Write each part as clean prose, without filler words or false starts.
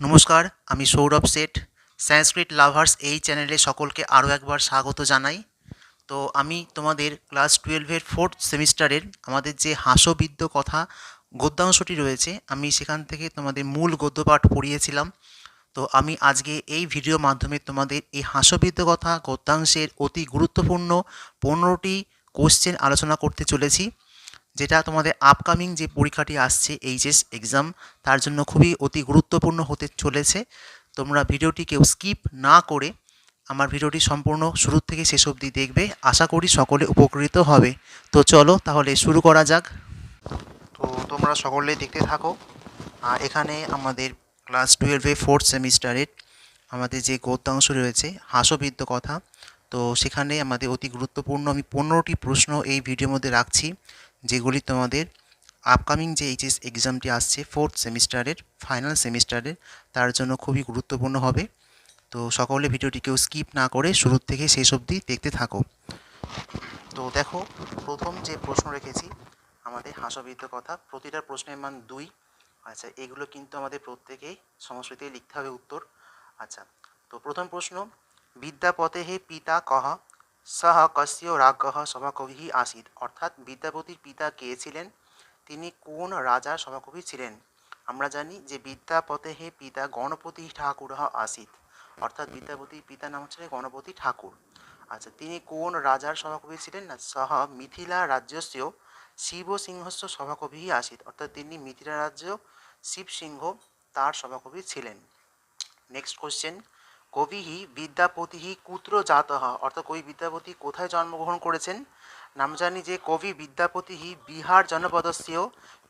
নমস্কার, আমি সৌরভ শেঠ। সংস্কৃত লাভার্স এই চ্যানেলে সকলকে আরও একবার স্বাগত জানাই। তো আমি তোমাদের ক্লাস 12-এর 4th সেমিস্টারের আমাদের যে হাস্যবিদ্য কথা গদ্যাংশটি রয়েছে, আমি সেখান থেকে তোমাদের মূল গদ্যপাঠ পড়িয়েছিলাম। তো আমি আজকে এই ভিডিওর মাধ্যমে তোমাদের এই হাস্যবিদ্য কথা গদ্যাংশের অতি গুরুত্বপূর্ণ 15টি কোশ্চেন আলোচনা করতে চলেছি, যেটা তোমাদের আপকামিং যে পরীক্ষাটি আসছে এইচএস এক্সাম, তার জন্য খুবই অতি গুরুত্বপূর্ণ হতে চলেছে। তোমরা ভিডিওটি কেউ স্কিপ না করে আমার ভিডিওটি সম্পূর্ণ শুরু থেকে শেষ অবধি দেখবে। আশা করি সকলে উপকৃত হবে। তো চলো তাহলে শুরু করা যাক। তো তোমরা সকলেই দেখতে থাকো। এখানে আমাদের ক্লাস 12-এ 4th সেমিস্টারের আমাদের যে গদ্যাংশ রয়েছে হাস্যবিদ্য কথা, তো সেখানে আমাদের অতি গুরুত্বপূর্ণ আমি 15টি প্রশ্ন এই ভিডিওর মধ্যে রাখছি, যেগুলি তোমাদের আপকামিং যে এইচএস এক্সামটি আসছে 4th সেমিস্টারের ফাইনাল সেমিস্টারের, তার জন্য খুবই গুরুত্বপূর্ণ হবে। তো সকলে ভিডিওটি কেউ স্কিপ না করে শুরু থেকে শেষ অবধি দেখতে থাকো। তো দেখো, প্রথম যে প্রশ্ন রেখেছি আমাদের হাস্যবিদ্য কথা, প্রতিটা প্রশ্নের মান 2। আচ্ছা, এগুলো কিন্তু আমাদের প্রত্যেকেই সংস্কৃতে লিখতে হবে উত্তর। আচ্ছা, তো প্রথম প্রশ্ন, বিদ্যাপতে হে পিতা কহ সহ কস্য রাজ্ঞঃ সভাকবি আসিত। অর্থাৎ বিদ্যাপতির পিতা কে ছিলেন, তিনি কোন রাজার সভাকবি ছিলেন। আমরা জানি যে বিদ্যাপতে হে পিতা গণপতি ঠাকুর আসিত, অর্থাৎ বিদ্যাপতির পিতার নাম হচ্ছে গণপতি ঠাকুর। আচ্ছা, তিনি কোন রাজার সভাকবি ছিলেন না, সহ মিথিলা রাজ্যস্য শিব সিংহস্য সভাকবি আসিত। অর্থাৎ তিনি মিথিলা রাজ্য শিব সিংহ তার সভাকবি ছিলেন। নেক্সট কোশ্চেন, কবি বিদ্যাপতি কুত্র জাতঃ। অর্থাৎ কবি বিদ্যাপতি কোথায় জন্মগ্রহণ করেছেন। নাম জানি যে কবি বিদ্যাপতি বিহার জনপদস্য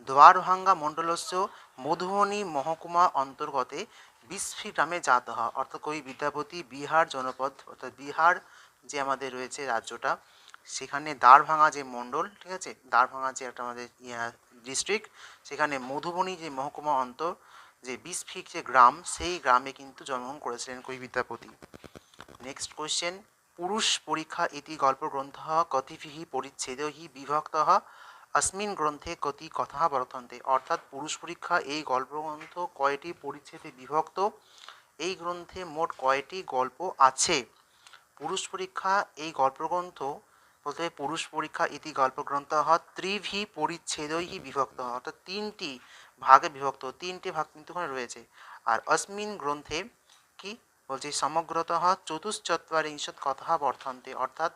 দ্বারভাঙ্গা মণ্ডলস্য মধুবনী মহকুমা অন্তর্গতে বিস্ফি গ্রামে জাতঃ। অর্থাৎ কবি বিদ্যাপতি বিহার জনপদ, অর্থাৎ বিহার যে আমাদের রয়েছে রাজ্যটা, সেখানে দ্বারভাঙ্গা যে মণ্ডল, ঠিক আছে, দ্বারভাঙ্গা যে একটা আমাদের ডিস্ট্রিক্ট, সেখানে মধুবনী যে মহকুমা অন্তর যে বিস্ফিক যে গ্রাম, সেই গ্রামে কিন্তু জন্মগ্রহণ করেছিলেন কবি বিদ্যাপতি। নেক্সট কোয়েশ্চেন, পুরুষ পরীক্ষা ইতি গল্পগ্রন্থ কতিভিঃ পরিচ্ছেদৈঃ বিভক্তঃ अस्मिन् গ্রন্থে কতি কথাঃ বর্তন্তে। অর্থাৎ পুরুষ পরীক্ষা এই গল্পগ্রন্থ কয়টি পরিচ্ছেদে বিভক্ত, এই গ্রন্থে মোট কয়টি গল্প আছে। পুরুষ পরীক্ষা এই গল্পগ্রন্থ বলতে পুরুষ পরীক্ষা ইতি গল্পগ্রন্থ ত্রিভি পরিচ্ছেদৈঃ বিভক্ত, অর্থাৎ 3টি ভাগে বিভক্ত, 3টে ভাগ কিন্তু ওখানে রয়েছে। আর अस्मिन् গ্রন্থে কি বলছে, সমগ্রতঃ চতুশ্চত্বরিংশৎ কথাঃ বর্তন্তে। অর্থাৎ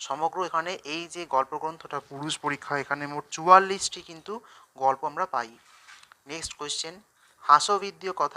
সমগ্র এখানে এই যে গল্পগ্রন্থটা পুরুষ পরীক্ষা, এখানে মোট 44টি কিন্তু গল্প আমরা পাই। নেক্সট কোয়েশ্চেন, হাস্যবিদ্য কথা